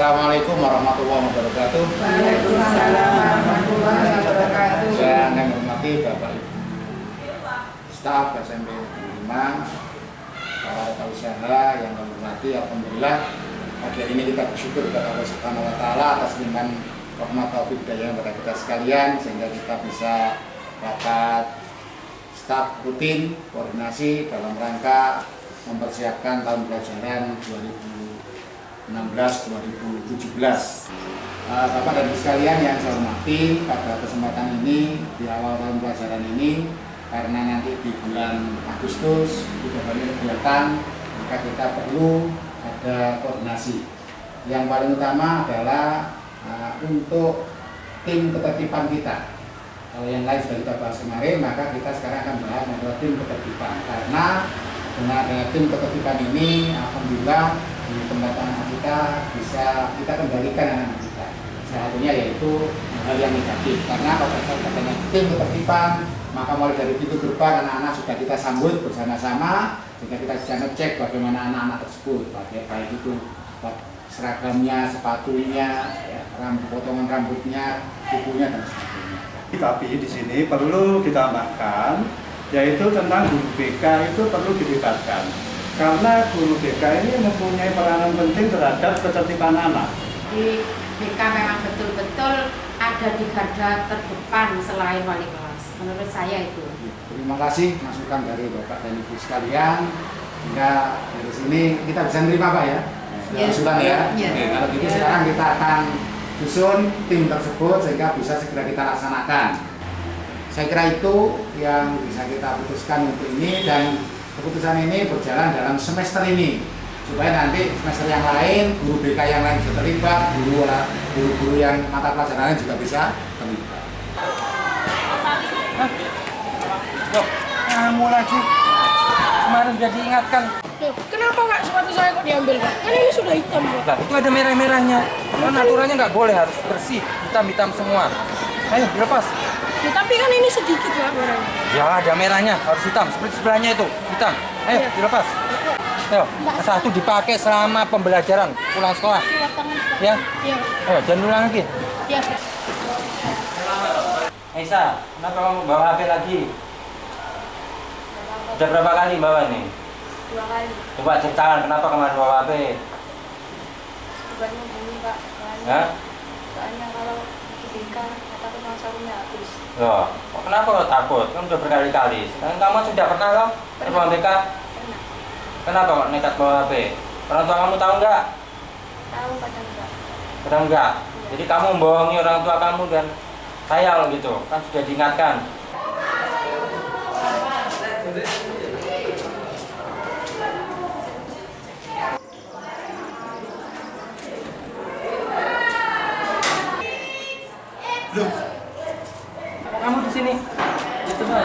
Assalamualaikum warahmatullahi wabarakatuh. Waalaikumsalam warahmatullahi wabarakatuh. Yang kami hormati Bapak Ibu staf SMP 5, para rekan usaha yang kami hormati, alhamdulillah pagi hari ini kita bersyukur kepada Allah Subhanahu wa taala atas limpahan rahmat taufik hidayah kepada kita sekalian sehingga kita bisa dapat staf rutin koordinasi dalam rangka mempersiapkan tahun pelajaran 2016-2017. Bapak dan Ibu sekalian yang saya hormati, pada kesempatan ini di awal tahun pelajaran ini karena nanti di bulan Agustus sudah banyak kegiatan, maka kita perlu ada koordinasi. Yang paling utama adalah untuk tim ketertiban kita. Kalau yang lain sudah kita bahas kemarin, maka kita sekarang akan bahas mengenai tim ketertiban. Karena dengan adanya tim ketertiban ini, alhamdulillah di tempat anak kita bisa kita kendalikan anak kita. Salah satunya yaitu hal yang negatif. Karena pada saat adanya tim ketertiban, maka mulai dari pintu gerbang anak-anak sudah kita sambut bersama-sama, sehingga kita bisa ngecek bagaimana anak-anak tersebut, baik itu seragamnya, sepatunya, potongan rambutnya, kukunya dan sebagainya. Tapi di sini perlu ditambahkan, yaitu tentang guru BK itu perlu dilibatkan. Karena guru BK ini mempunyai peranan penting terhadap ketertiban anak. Di BK memang betul-betul ada di garda terdepan selain wali kelas. Menurut saya itu. Terima kasih masukan dari Bapak dan Ibu sekalian. Hingga dari sini kita bisa menerima Pak ya. Usulan ya. Oke, kalau gitu sekarang kita akan susun tim tersebut sehingga bisa segera kita laksanakan. Saya kira itu yang bisa kita putuskan untuk ini, dan keputusan ini berjalan dalam semester ini supaya nanti semester yang lain guru BK yang lain bisa terlibat, guru-guru yang mata pelajaran lain juga bisa terlibat. Loh, kamu lagi kemarin sudah diingatkan. Loh, kenapa nggak sepatu saya kok diambil Pak? Kan ini sudah hitam Pak. Nah, itu ada merah-merahnya. Kan aturannya nggak boleh, harus bersih, hitam-hitam semua. Ayo dilepas. Ya, tapi kan ini sedikit Pak merahnya. Ya ada merahnya, harus hitam. Seperti sebelahnya itu, hitam. Ayo Iya. dilepas. Ayo, satu dipakai selama pembelajaran pulang sekolah. Lewat tangan Pak. Ya. Iya. Ayo jangan ulang lagi. Iya. Aisyah, kenapa kamu bawa HP lagi? Udah berapa kali bawa nih? 2 kali. Coba ceritakan kenapa kemarin bawa HP? Bukannya bunyi Pak. Hah? Soalnya kalau di BK takut masarnya habis. Loh, kok kenapa kok takut? Kan udah berkali-kali. Sekarang kamu sudah pernah loh terbang BK? Pernah. Kenapa kok nekat bawa HP? Orang tua kamu tahu nggak? Tahu kadang enggak. Kadang nggak. Jadi kamu membohongi orang tua kamu dan saya loh gitu. Kan sudah diingatkan. Loh, Kamu di sini? Itu Pak,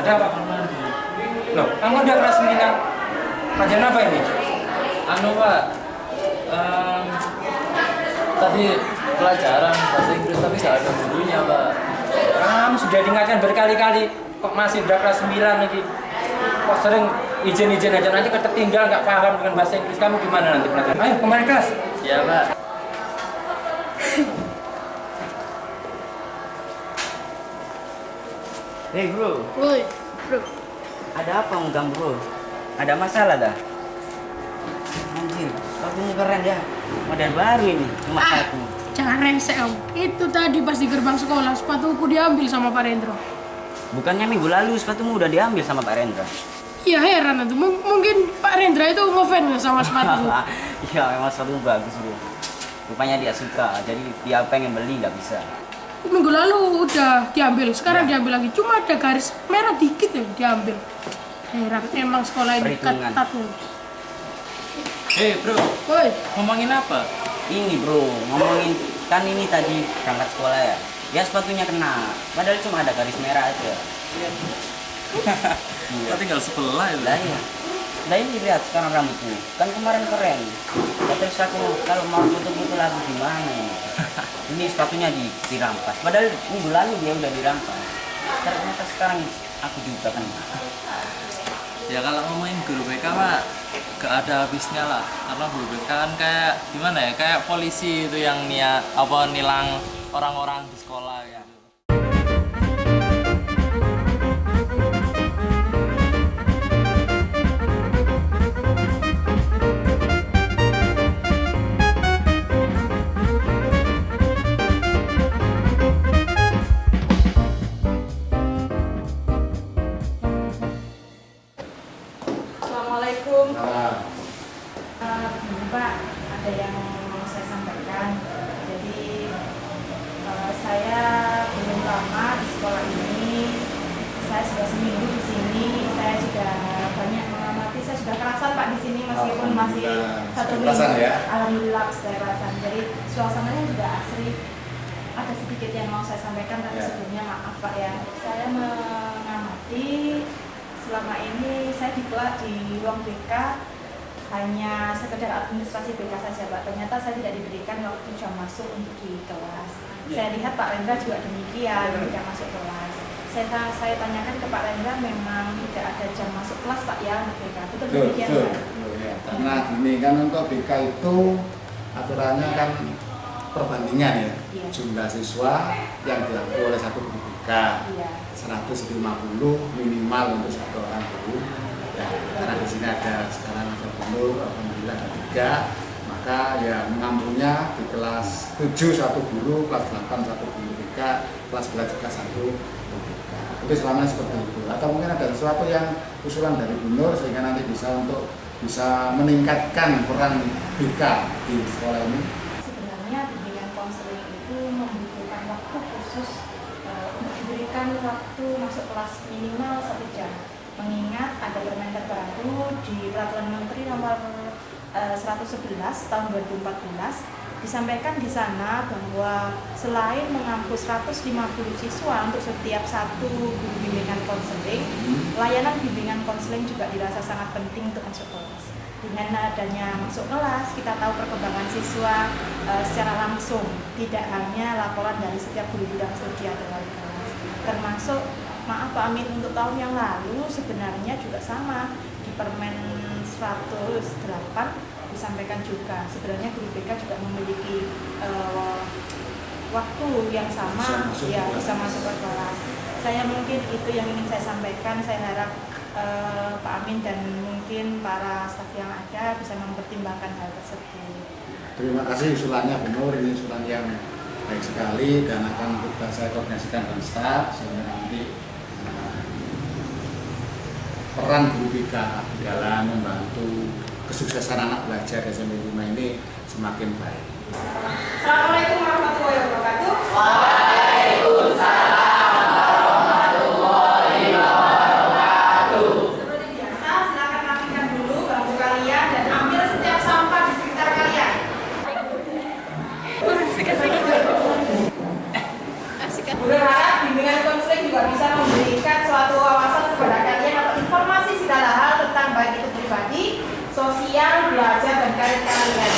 ada apa? Loh, kamu udah kelas 9. Pelajaran apa ini? Anu Pak, tadi pelajaran bahasa Inggris tapi nggak ada gurunya Pak. Kamu sudah diingatkan berkali-kali, kok masih udah kelas 9 lagi? Kok sering izin-izin aja, nanti ketertinggal nggak paham dengan bahasa Inggris kamu gimana nanti pelajaran? Ayo kembali kelas. Ya Pak. Hei bro, Woi, bro. ada apa ngeganggu bro? Ada masalah dah? Anjir, sepatumu keren ya. Model baru ini, cuma satu. Jangan rese Om. Itu tadi pas di gerbang sekolah sepatuku diambil sama Pak Rendro. Bukannya minggu lalu sepatumu udah diambil sama Pak Rendra? Iya heran itu. Mungkin Pak Rendra itu ngefans sama sepatuku. Iya memang sepatumu bagus bro. Rupanya dia suka, jadi dia pengen beli nggak bisa. Minggu lalu udah diambil, sekarang diambil lagi. Cuma ada garis merah dikit ya diambil. Heran, emang sekolah ini Perhitungan. ketat tuh. Hei bro, Woi, ngomongin apa? Ini bro, ngomongin kan ini tadi berangkat sekolah ya. Ya sepatunya kena, padahal cuma ada garis merah aja. Kita tinggal sebelah itu. Lah ya. Nah ini lihat sekarang rambutku, kan kemarin keren. Terus aku kalau mau foto-foto lagi gimana ini? Ini sepatunya dirampas. Padahal minggu lalu dia udah dirampas. Ternyata sekarang aku juga kan. Ya kalau ngomongin guru BK Pak, gak ada habisnya lah, karena guru BK kan kayak gimana ya, kayak polisi itu yang nilang orang-orang di sekolah ya. Assalamualaikum. Nah, Begini Pak, ada yang mau saya sampaikan. Jadi saya belum lama di sekolah ini. Saya sudah seminggu di sini. Saya sudah banyak mengamati. Saya sudah kerasan Pak di sini meskipun masih Alhamdulillah. 1 Sudah minggu. kerasan ya? Alhamdulillah sudah kerasan. Jadi suasananya juga asri. Ada sedikit yang mau saya sampaikan, tapi Ya. sebelumnya maaf Pak ya. Saya mengamati selama ini saya di ruang BK hanya sekedar administrasi BK saja Pak. Ternyata saya tidak diberikan waktu jam masuk untuk di kelas. Saya lihat Pak Rendra juga demikian, tidak masuk kelas. Saya tanyakan ke Pak Rendra, memang tidak ada jam masuk kelas Pak ya untuk BK. Betul betul, demikian betul. Pak? Betul, ya. Karena gini kan untuk BK itu aturannya kan perbandingan ya, Iya. jumlah siswa yang dilakukan oleh satu guru BK Iya. 150 minimal untuk satu orang guru. Ya, karena di sini ada sekarang ada guru, alhamdulillah ada 3, maka ya mengampunya di kelas 7 satu guru, kelas 8 satu guru BK, kelas 11 juga satu guru BK. Itu selama seperti itu. Atau mungkin ada sesuatu yang usulan dari Bu Nur sehingga nanti bisa meningkatkan peran BK di sekolah ini. Sebenarnya bimbingan konseling itu membutuhkan waktu khusus untuk diberikan waktu masuk kelas minimal 1 jam. Mengingat ada permen terbaru di Peraturan Menteri Nomor 111 tahun 2014, disampaikan di sana bahwa selain mengampus 150 siswa untuk setiap satu guru bimbingan konseling, layanan bimbingan konseling juga dirasa sangat penting untuk masuk kelas. Dengan adanya masuk kelas, kita tahu perkembangan siswa secara langsung, tidak hanya laporan dari setiap guru bidang studi atau wali kelas. Termasuk, maaf Pak Amin, untuk tahun yang lalu sebenarnya juga sama, di Permen 108 disampaikan juga. Sebenarnya guru BK juga memiliki waktu yang sama, bisa masuk ke kelas. Saya mungkin itu yang ingin saya sampaikan. Saya harap Pak Amin dan mungkin para staf yang ada bisa mempertimbangkan hal tersebut. Terima kasih usulannya Bu Nur, ini usulan yang baik sekali dan akan saya koordinasikan dengan staf sehingga nanti peran guru BK di dalam membantu kesuksesan anak belajar SMP 5 ini semakin baik. Assalamualaikum warahmatullahi wabarakatuh. Seperti biasa, silakan rapikan dulu bangku kalian dan ambil setiap sampah di sekitar kalian. Berharap bimbingan konseling juga bisa memberikan suatu wawasan kepada kalian atau informasi segala hal tentang baik itu pribadi, sosial, belajar, dan karir kalian.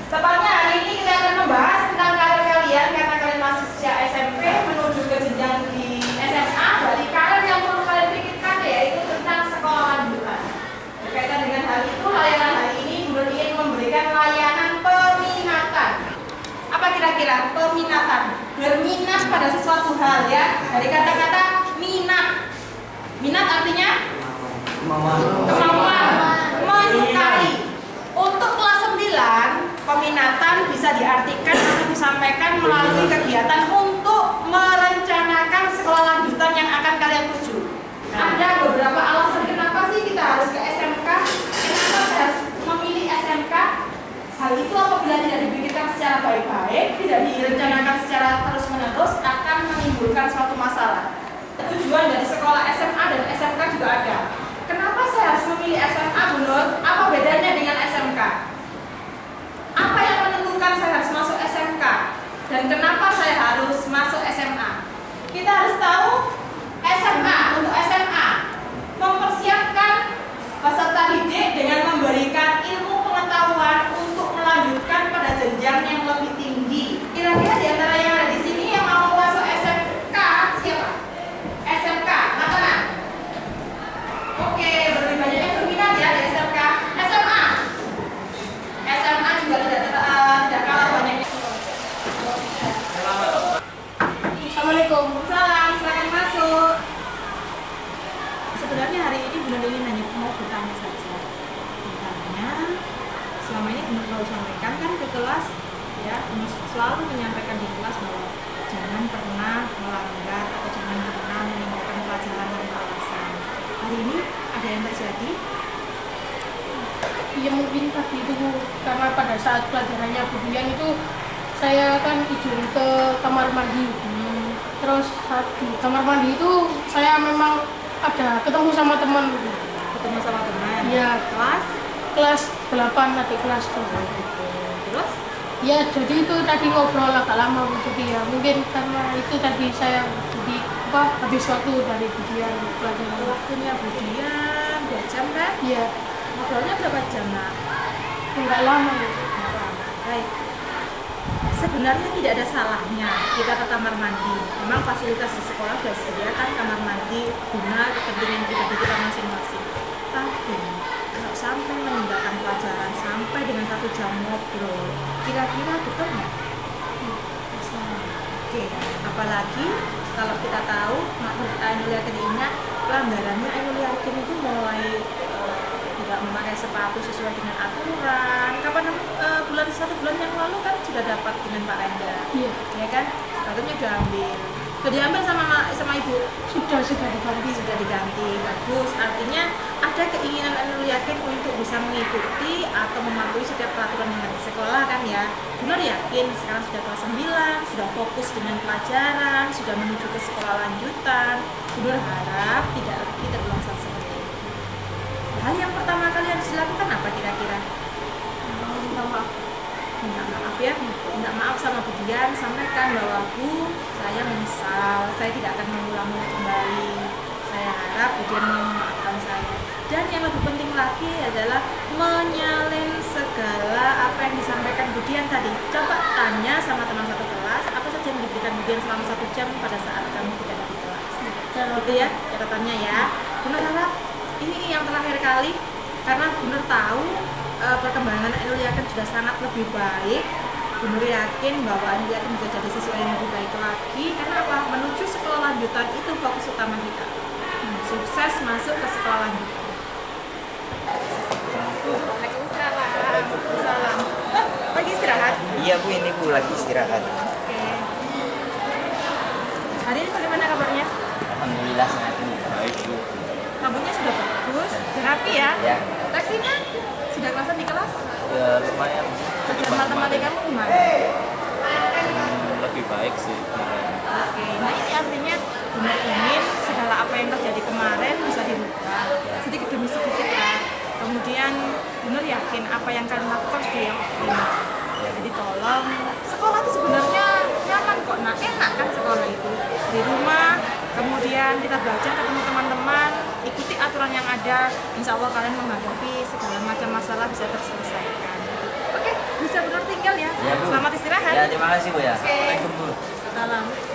Tepatnya hari ini kita akan membahas tentang karir kalian karena kalian masih sejak SMP menuju ke jenjang di SMA. Dari karir yang perlu kalian pikirkan yaitu tentang sekolah lanjutan. Berkaitan dengan hal itu, layanan hari ini Bu Nur ingin memberikan layanan peminatan. Apa kira-kira peminatan? Berminat pada sesuatu hal ya. Dari kata-kata minat. Minat artinya kemauan, menyukai. Untuk kelas 9, peminatan bisa diartikan atau disampaikan melalui kegiatan untuk merencanakan sekolah lanjutan yang akan kalian tuju. Ada beberapa alasan kenapa sih kita harus ke SMK, kenapa saya harus memilih SMK. Hal itu apabila tidak dipikirkan secara baik-baik, tidak direncanakan secara terus-menerus, akan menimbulkan suatu masalah. Tujuan dari sekolah SMA dan SMK juga ada. Kenapa saya harus memilih SMA, Bu Nur? Apa bedanya dengan SMK? Apa yang menentukan saya harus masuk SMK? Dan kenapa saya harus masuk SMA? Kita harus tahu SMA, untuk SMA mempersiapkan peserta didik dengan memberikan ilmu pengetahuan untuk melanjutkan pada jenjang yang lebih tinggi. Kira-kira di antara yang ada di sini yang mau masuk SMK siapa? SMK, mana? Oke, berarti banyak yang berminat ya di SMK. SMK sampaikan kan ke kelas ya, selalu menyampaikan di kelas bahwa jangan pernah melanggar atau jangan pernah meninggalkan pelajaran tanpa alasan. Hari ini ada yang terjadi? Ya mungkin tadi itu karena pada saat pelajarannya Budian itu saya kan izin ke kamar mandi. Terus saat di kamar mandi itu saya memang ada ketemu sama teman. Ketemu sama teman? Ya, kelas 8 adik kelas tuh. Terus? Ya jadi itu tadi ngobrol agak lama Bu. Jadi ya mungkin karena itu tadi saya di habis waktu dari Budian pelajaran. Waktunya Budian 2 jam kan? Iya. Ngobrolnya berapa jam nak? Enggak lama. Nggak lama. Baik. Sebenarnya tidak ada salahnya kita ke kamar mandi. Memang fasilitas di sekolah sudah disediakan kamar mandi guna kepentingan kita masing-masing. Tapi kalau sampai meninggalkan pelajaran sampai dengan 1 jam ngobrol, kira-kira betul nggak? Oke. Apalagi kalau kita tahu Ainul Yakin ingat pelanggarannya Ainul Yakin itu mulai tidak memakai sepatu sesuai dengan aturan. Kapan bulan 1 bulan yang lalu kan sudah dapat dengan Pak Renda, Iya. ya kan? Sepatunya sudah diambil sama ibu. Sudah diganti. Sudah diganti, bagus. Artinya ada keinginan Ainul Yakin untuk bisa mengikuti atau mematuhi setiap peraturan yang ada di sekolah kan ya. Benar yakin sekarang sudah kelas 9, sudah fokus dengan pelajaran, sudah menuju ke sekolah lanjutan. Benar harap tidak lagi terulang seperti itu. Hal yang pertama kali harus dilakukan apa kira-kira? Minta maaf. Minta maaf ya, minta maaf sama Budian, sampaikan bahwa Bu, saya menyesal, saya tidak akan mengulangi kembali. Saya harap Budian memaafkan saya. Dan yang lebih penting lagi adalah menyalin segala apa yang disampaikan Budian tadi. Coba tanya sama teman satu kelas, apa saja yang diberikan Budian selama 1 jam pada saat kamu tidak ada di kelas. Gitu ya, catatannya ya. Benar harap ini yang terakhir kali, karena benar tahu perkembangan Ainul Yakin sudah sangat lebih baik. Benar yakin bahwa Ainul Yakin bisa jadi siswa yang lebih baik lagi. Karena apa? Menuju sekolah lanjutan itu fokus utama kita. Sukses masuk ke sekolah lanjutan. Waalaikumsalam. Lagi istirahat? Iya Bu, ini Bu lagi istirahat. Oke. Hari ini bagaimana kabarnya? Alhamdulillah sangat baik Bu. Rambutnya sudah bagus, sudah rapi ya? Ya, Taksinya sudah kelasan di kelas? Ya lumayan. Pelajaran matematika kamu gimana? Lebih baik sih. Oke, nah ini artinya benar ingin segala apa yang terjadi kemarin bisa dirubah sedikit demi sedikit lah. Kemudian benar yakin apa yang kalian lakukan sudah yang optimal. Jadi tolong, sekolah itu sebenarnya nyaman kok, nah enak kan sekolah itu. Di rumah, kemudian kita belajar ketemu teman-teman, ikuti aturan yang ada, insya Allah kalian menghadapi segala macam masalah bisa terselesaikan. Oke, bisa benar tinggal ya. Ya, Bu. Selamat istirahat. Ya terima kasih Bu ya. Oke. Assalamualaikum Bu. Salam.